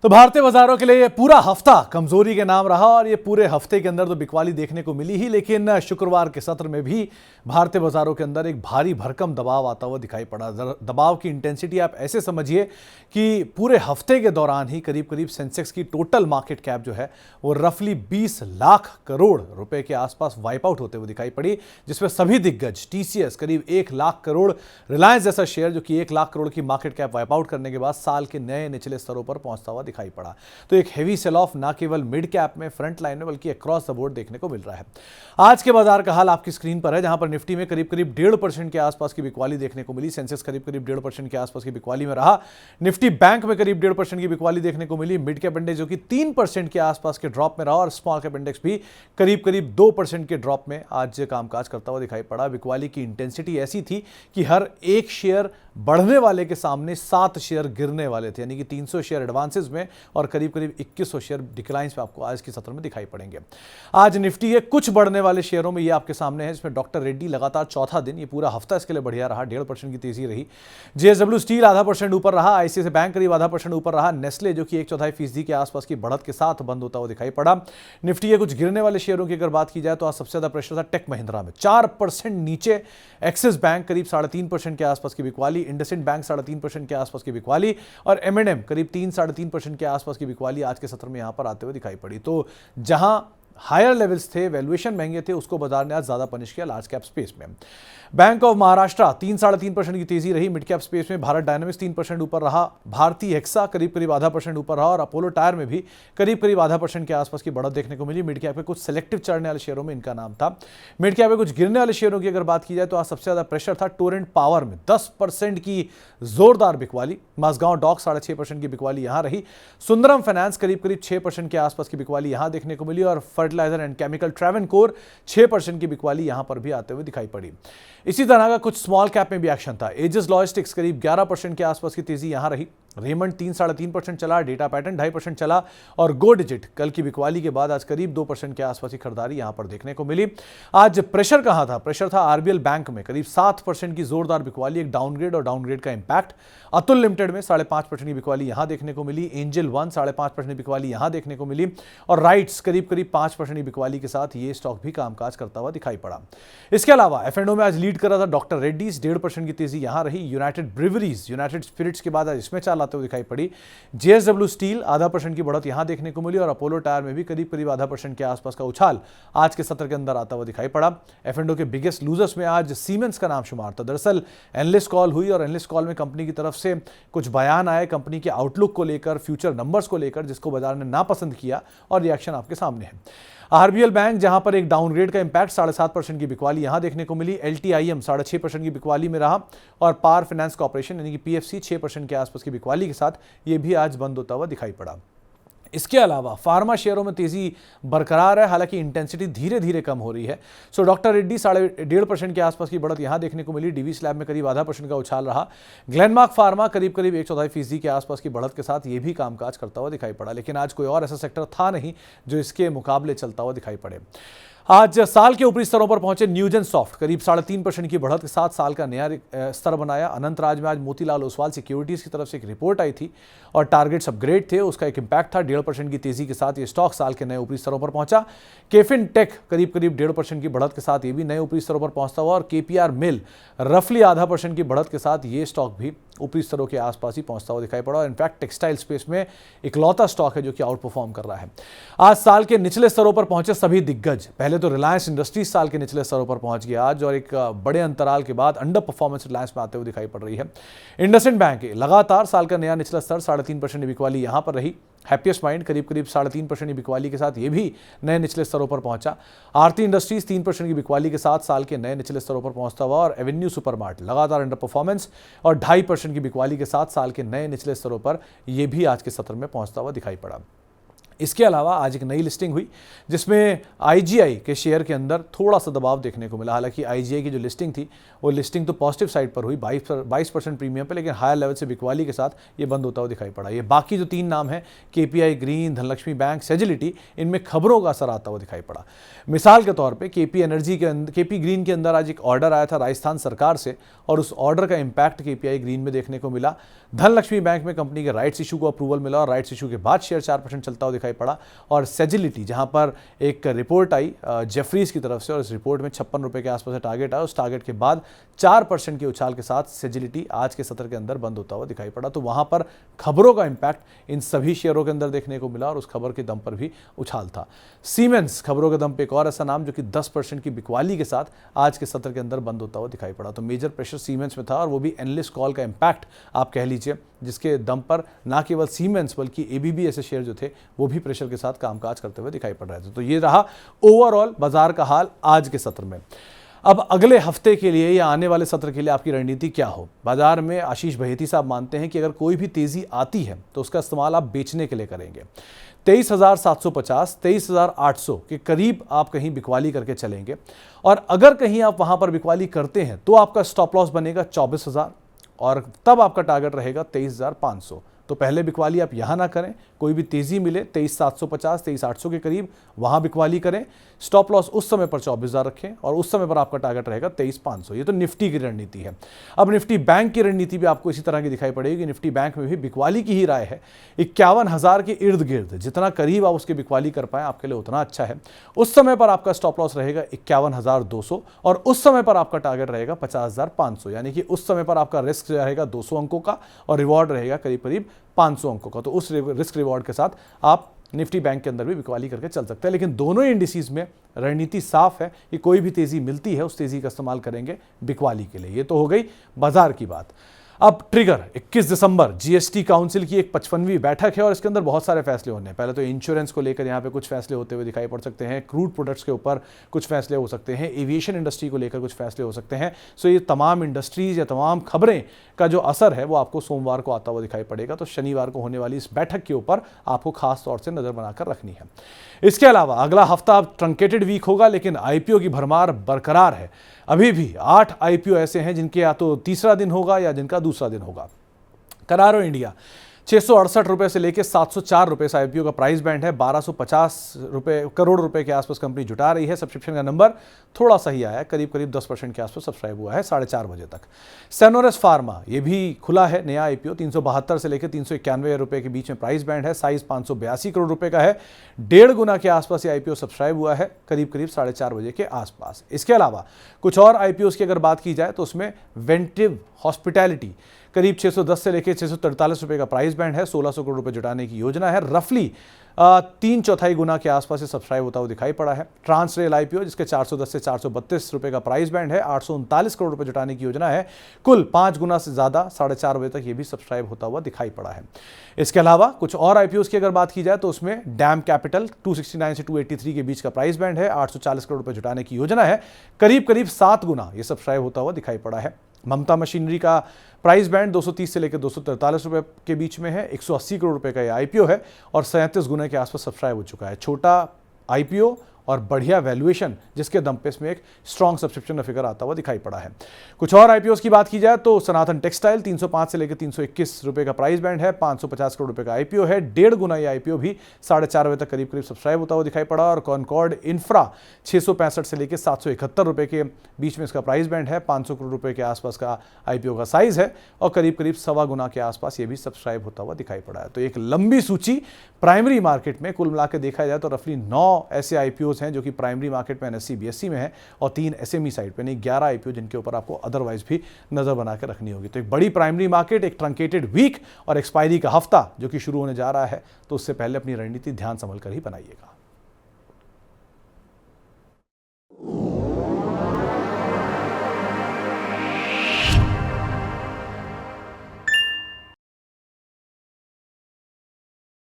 तो भारतीय बाजारों के लिए ये पूरा हफ्ता कमजोरी के नाम रहा और ये पूरे हफ्ते के अंदर तो बिकवाली देखने को मिली ही, लेकिन शुक्रवार के सत्र में भी भारतीय बाजारों के अंदर एक भारी भरकम दबाव आता हुआ दिखाई पड़ा। दबाव की इंटेंसिटी आप ऐसे समझिए कि पूरे हफ्ते के दौरान ही करीब करीब सेंसेक्स की टोटल मार्केट कैप जो है वो रफली 20 लाख करोड़ रुपए के आसपास वाइप आउट होते हुए दिखाई पड़ी, जिसमें सभी दिग्गज टीसीएस करीब 1 लाख करोड़, रिलायंस जैसा शेयर जो कि 1 लाख करोड़ की मार्केट कैप वाइप आउट करने के बाद साल के नए निचले स्तरों पर पहुंचता हुआ दिखाई पड़ा। तो एक हेवी सेल ऑफ ना केवल मिड कैप में, फ्रंट लाइन में, बल्कि अक्रॉस द बोर्ड देखने को मिल रहा है। आज के बाजार का हाल आपकी स्क्रीन पर है, जहां पर निफ्टी में करीब करीब 1.5% के आसपास की बिकवाली देखने को मिली। सेंसेक्स करीब करीब 1.5% के आसपास की बिकवाली में रहा। निफ्टी बैंक में करीब 1.5% की बिकवाली देखने को मिली। मिड कैप इंडेक्स जो कि 3% के आसपास के ड्रॉप में रहा और स्मॉल कैप इंडेक्स भी करीब करीब 2% के ड्रॉप में आज कामकाज करता हुआ दिखाई पड़ा। बिकवाली की इंटेंसिटी ऐसी थी कि हर एक शेयर बढ़ने वाले के सामने 7 शेयर गिरने वाले थे, यानी कि 300 शेयर एडवांसेस में और करीब करीब 2100 शेयर डिक्लाइंस में आपको आज के सत्र में दिखाई पड़ेंगे। आज निफ्टी के कुछ बढ़ने वाले शेयरों में ये आपके सामने है, जिसमें डॉक्टर रेड्डी लगातार चौथा दिन, ये पूरा हफ्ता इसके लिए बढ़िया रहा, 1.5% की तेजी रही। जेएसडब्ल्यू स्टील 0.5% ऊपर रहा। आईसीआईसीआई बैंक करीब 0.5% ऊपर रहा। नेस्ले जो कि 1/4% के आसपास की बढ़त के साथ बंद होता हुआ दिखाई पड़ा। निफ्टी के कुछ गिरने वाले शेयरों की अगर बात की जाए तो आज सबसे ज्यादा प्रेशर था टेक महिंद्रा में, 4% नीचे। एक्सिस बैंक करीब 3.5% के आसपास की बिकवाली, इंडसइंड बैंक 3.5% के आसपास की बिकवाली और एम&एम करीब 3-3.5% के आसपास की बिकवाली आज के सत्र में यहां पर आते हुए दिखाई पड़ी। तो जहां हायर लेवल्स थे, वैल्यूएशन महंगे थे, उसको बाजार ने आज ज्यादा पनिश किया लार्ज कैप स्पेस में। बैंक ऑफ महाराष्ट्र 3-3.5% की तेजी रही। मिड कैप स्पेस में भारत डायनामिक्स 3% ऊपर रहा। भारतीय हेक्सा करीब करीब 0.5% ऊपर रहा और अपोलो टायर में भी करीब करीब 0.5% के आसपास की बढ़त देखने को मिली। मिड कैप के कुछ सिलेक्टिव चढ़ने वाले शेयरों में इनका नाम था। मिड कैप के कुछ गिरने वाले शेयरों की अगर बात की जाए तो आज सबसे ज्यादा प्रेशर था टोरेंट पावर में, 10% की जोरदार बिकवाली। माझगांव डॉक 6.5% की बिकवाली यहां रही। सुंदरम फाइनेंस करीब करीब 6% के आसपास की बिकवाली यहां देखने को मिली और फर्टिलाइजर एंड केमिकल ट्रेवनकोर 6% की बिकवाली यहां पर भी आते हुए दिखाई पड़ी। इसी तरह का कुछ स्मॉल कैप में भी एक्शन था। एजिस लॉजिस्टिक्स करीब 11% के आसपास की तेजी यहां रही। रेमंड 3-3.5% चला। डेटा पैटर्न 2.5% चला और गो डिजिट कल की बिकवाली के बाद आज करीब 2% के आसपास की खरीदारी यहां पर देखने को मिली। आज प्रेशर कहां था? प्रेशर था आरबीएल बैंक में, करीब 7% की जोरदार बिकवाली, एक डाउनग्रेड और डाउनग्रेड का इंपैक्ट। अतुल लिमिटेड में 5.5% की बिकवाली यहां देखने को मिली। एंजल वन 5.5% की बिकवाली यहां देखने को मिली और राइट्स करीब करीब 5% की बिकवाली के साथ ये स्टॉक भी कामकाज करता हुआ दिखाई पड़ा। इसके अलावा एफ&ओ में आज लीड कर रहा था डॉक्टर रेड्डीज, 1.5% की तेजी यहां रही। यूनाइटेड ब्रिवरीज, यूनाइटेड स्पिरिट्स के बाद आज इसमें चाल आते हुए दिखाई पड़ी। जेएसडब्ल्यू स्टील 0.5% की बढ़त यहां देखने को मिली और अपोलो टायर में भी करीब करीब 0.5% के आसपास का उछाल आज के सत्र के अंदर आता हुआ दिखाई पड़ा। एफ&ओ के बिगेस्ट लूजर्स में आज सीमेंस का नाम शुमार था। दरअसल एनालिस्ट कॉल हुई और एनालिस्ट कॉल में कंपनी की तरफ से कुछ बयान आए कंपनी के आउटलुक को लेकर, फ्यूचर नंबर्स को लेकर, जिसको बाजार ने नापसंद किया और रिएक्शन आपके सामने है। आरबीएल बैंक जहां पर एक डाउनग्रेड का इंपैक्ट, 7.5% की बिकवाली यहां देखने को मिली। एलटीआईएम 6.5% की बिकवाली में रहा और पावर फाइनेंस कॉर्पोरेशन यानी कि पीएफसी 6% के आसपास की बिकवाली के साथ ये भी आज बंद होता हुआ दिखाई पड़ा। इसके अलावा फार्मा शेयरों में तेजी बरकरार है, हालांकि इंटेंसिटी धीरे धीरे कम हो रही है। सो डॉक्टर रेड्डी 1.5% के आसपास की बढ़त यहां देखने को मिली। डीवीस लैब में करीब 0.5% का उछाल रहा। ग्लेनमार्क फार्मा करीब करीब 1/4% के आसपास की बढ़त के साथ ये भी कामकाज करता हुआ दिखाई पड़ा, लेकिन आज कोई और ऐसा सेक्टर था नहीं जो इसके मुकाबले चलता हुआ दिखाई पड़े। आज साल के ऊपरी स्तरों पर पहुंचे न्यूजेन सॉफ्ट, करीब 3.5% की बढ़त के साथ साल का नया स्तर बनाया। अनंतराज में आज मोतीलाल ओसवाल सिक्योरिटीज की तरफ से एक रिपोर्ट आई थी और टारगेट्स अपग्रेड थे, उसका एक इंपैक्ट था। 1.5% की तेजी के साथ ये स्टॉक साल के नए ऊपरी स्तरों पर पहुंचा। केफिन टेक करीब करीब 1.5% की बढ़त के साथ ये भी नए ऊपरी स्तरों पर पहुंचता हुआ और केपीआर मिल रफली 0.5% की बढ़त के साथ ये स्टॉक भी ऊपरी स्तरों के आसपास ही पहुंचता हुआ दिखाई पड़ा और इनफैक्ट टेक्सटाइल स्पेस में इकलौता स्टॉक है जो कि आउट परफॉर्म कर रहा है। आज साल के निचले स्तरों पर पहुंचे सभी दिग्गज। पहले तो रिलायंस इंडस्ट्रीज साल के निचले स्तरों पर पहुंच गया आज और एक बड़े अंतराल के बाद अंडर परफॉर्मेंस रिलायंस में आते हुए दिखाई पड़ रही है। इंडसइंड बैंक लगातार साल का नया निचला स्तर, 3.5% की बिकवाली यहां पर रही। हैप्पीएस्ट माइंड करीब करीब 3.5% की बिकवाली के साथ ये भी नए निचले स्तरों पर पहुंचा। आरती इंडस्ट्रीज 3% की बिकवाली के साथ साल के नए निचले स्तरों पर पहुंचता हुआ और एवेन्यू सुपरमार्ट लगातार अंडर परफॉर्मेंस और 2.5% की बिकवाली के साथ साल के नए निचले स्तरों पर यह भी आज के सत्र में पहुंचता हुआ दिखाई पड़ा। इसके अलावा आज एक नई लिस्टिंग हुई जिसमें आईजीआई के शेयर के अंदर थोड़ा सा दबाव देखने को मिला। हालांकि आईजीआई की जो लिस्टिंग थी वो लिस्टिंग तो पॉजिटिव साइड पर हुई 22% प्रीमियम पे, लेकिन हायर लेवल से बिकवाली के साथ ये बंद होता हुआ दिखाई पड़ा। ये बाकी जो 3 नाम हैं केपीआई ग्रीन, धनलक्ष्मी बैंक, सेजिलिटी, इनमें खबरों का असर आता हुआ दिखाई पड़ा। मिसाल के तौर पर केपी ग्रीन के अंदर आज एक ऑर्डर आया था राजस्थान सरकार से और उस ऑर्डर का इम्पैक्ट केपीआई ग्रीन में देखने को मिला। धनलक्ष्मी बैंक में कंपनी के राइट्स इशू को अप्रूवल मिला और राइट्स इशू के बाद शेयर 4% चलता हुआ दिखाई पड़ा। और सेजिलिटी, जहां पर एक रिपोर्ट आई जेफरीज की तरफ से और इस रिपोर्ट में 56 रुपए के आसपास टारगेट आया, उस टारगेट के बाद 4% के उछाल के साथ सेजिलिटी आज के सत्र के अंदर बंद होता हुआ दिखाई पड़ा। तो वहां पर खबरों का इंपैक्ट इन सभी शेयरों के अंदर देखने को मिला और उस खबर के दम पर भी उछाल था। सीमेंस खबरों के दम पर एक और ऐसा नाम जो कि 10% की बिकवाली के साथ आज के सत्र के अंदर बंद होता हुआ दिखाई पड़ा। तो मेजर प्रेशर सीमेंस में था और वो भी एनालिस्ट कॉल का इंपैक्ट आप कह लीजिए, जिसके दम पर ना केवल सीमेंस बल्कि एबीबी ऐसे शेयर जो थे वो भी प्रेशर के साथ कामकाज करते हुए दिखाई पड़ रहे थे। तो ये रहा ओवरऑल बाजार का हाल आज के सत्र में। अब अगले हफ्ते के लिए या आने वाले सत्र के लिए आपकी रणनीति क्या हो? बाजार में आशीष बहेती साहब मानते हैं कि अगर कोई भी तेजी आती है तो उसका इस्तेमाल आप बेचने के लिए करेंगे। 23,750, 23,800 के करीब आप कहीं बिकवाली करके चलेंगे और अगर कहीं आप वहां पर बिकवाली करते हैं तो आपका स्टॉप लॉस बनेगा 24,000 और तब आपका टारगेट रहेगा 23,500। तो पहले बिकवाली आप यहां ना करें, कोई भी तेजी मिले 23,750, 23,800 के करीब वहां बिकवाली करें। स्टॉप लॉस उस समय पर 24,000 रखें और उस समय पर आपका टारगेट रहेगा 23,500। ये तो निफ्टी की रणनीति है। अब निफ्टी बैंक की रणनीति भी आपको इसी तरह की दिखाई पड़ेगी। निफ्टी बैंक में भी बिकवाली की ही राय है। 51,000 के इर्द गिर्द जितना करीब आप उसके बिकवाली कर पाए आपके लिए उतना अच्छा है। उस समय पर आपका स्टॉप लॉस रहेगा 51,200 और उस समय पर आपका टारगेट रहेगा 50,500। यानी कि उस समय पर आपका रिस्क रहेगा 200 अंकों का और रिवॉर्ड रहेगा करीब करीब 500 अंकों का। तो उस रिस्क रिवॉर्ड के साथ आप निफ्टी बैंक के अंदर भी बिकवाली करके चल सकते हैं। लेकिन दोनों ही इंडिसेस में रणनीति साफ है कि कोई भी तेजी मिलती है उस तेजी का इस्तेमाल करेंगे बिकवाली के लिए। ये तो हो गई बाजार की बात। अब ट्रिगर 21 दिसंबर जीएसटी काउंसिल की एक 55वीं बैठक है और इसके अंदर बहुत सारे फैसले होने हैं। पहले तो इंश्योरेंस को लेकर यहाँ पे कुछ फैसले होते हुए दिखाई पड़ सकते हैं, क्रूड प्रोडक्ट्स के ऊपर कुछ फैसले हो सकते हैं, एविएशन इंडस्ट्री को लेकर कुछ फैसले हो सकते हैं। सो ये तमाम इंडस्ट्रीज या तमाम खबरें का जो असर है वो आपको सोमवार को आता हुआ दिखाई पड़ेगा। तो शनिवार को होने वाली इस बैठक के ऊपर आपको खास तौर से नजर बनाकर रखनी है। इसके अलावा अगला हफ्ता ट्रंकेटेड वीक होगा, लेकिन आईपीओ की भरमार बरकरार है। अभी भी 8 आईपीओ ऐसे हैं जिनके या तो तीसरा दिन होगा या जिनका दूसरा दिन होगा। करारो इंडिया 668 रुपए से लेकर 704 रुपए से आईपीओ का प्राइस बैंड है। 1250 करोड़ रुपए के आसपास कंपनी जुटा रही है। सब्सक्रिप्शन का नंबर थोड़ा सही आया है, करीब करीब 10% के आसपास सब्सक्राइब हुआ है 4:30 बजे तक। सेनोरस फार्मा ये भी खुला है नया आईपीओ, 372 से लेकर 391 रुपए के बीच में प्राइस बैंड है। साइज 582 करोड़ रुपए का है। 1.5 गुना के आसपास ये आईपीओ सब्सक्राइब हुआ है करीब करीब 4:30 बजे के आसपास। इसके अलावा कुछ और आईपीओ की अगर बात की जाए तो उसमें वेंटिव हॉस्पिटैलिटी करीब 610 से लेकर 643 रुपए का प्राइस बैंड है। 1600 करोड़ रुपए जुटाने की योजना है। रफली 3/4 गुना के आसपास से सब्सक्राइब होता हुआ दिखाई पड़ा है। ट्रांस रेल आईपीओ जिसके 410 से 432 रुपए का प्राइस बैंड है। 839 करोड़ रुपए जुटाने की योजना है। कुल 5 गुना से ज्यादा 4:30 बजे तक ये भी सब्सक्राइब होता हुआ दिखाई पड़ा है। इसके अलावा कुछ और आईपीओ की अगर बात की जाए तो उसमें डैम कैपिटल 269 से 283 के बीच का प्राइस बैंड है। 840 करोड़ रुपए जुटाने की योजना है। करीब करीब 7 गुना ये सब्सक्राइब होता हुआ दिखाई पड़ा है। ममता मशीनरी का प्राइस बैंड 230 से लेकर 243 रुपए के बीच में है। 180 करोड़ रुपए का यह आईपीओ है और 37 गुना के आसपास सब्सक्राइब हो चुका है। छोटा आईपीओ और बढ़िया वैल्यूएशन जिसके दम पे इसमें एक स्ट्रॉन्ग सब्सक्रिप्शन फिगर आता हुआ दिखाई पड़ा है। कुछ और आईपीओस की बात की जाए तो सनातन टेक्सटाइल 305 से लेकर 321 रुपए का प्राइस बैंड है। 550 करोड़ रुपए का आईपीओ है। 1.5 गुना ये आईपीओ भी 4:30 बजे तक करीब करीब सब्सक्राइब होता हुआ दिखाई पड़ा। और कॉनकॉर्ड इंफ्रा 665 से लेकर 771 रुपए के बीच में इसका प्राइस बैंड है। 500 करोड़ रुपए के आसपास का आईपीओ का साइज है और करीब करीब 1.25 गुना के आसपास ये भी सब्सक्राइब होता हुआ दिखाई पड़ा है। तो एक लंबी सूची प्राइमरी मार्केट में कुल मिलाकर देखा जाए तो रफली 9 ऐसे आईपीओस हैं जो कि प्राइमरी मार्केट में एनएससी बीएससी में है और 3 एसएमई साइड पे, नहीं 11 आईपीओ जिनके ऊपर आपको अदरवाइज भी नजर बना के रखनी होगी। तो एक बड़ी प्राइमरी मार्केट, एक ट्रंकेटेड वीक और एक्सपायरी का हफ्ता जो कि शुरू होने जा रहा है, तो उससे पहले अपनी रणनीति ध्यान संभल कर ही बनाइएगा।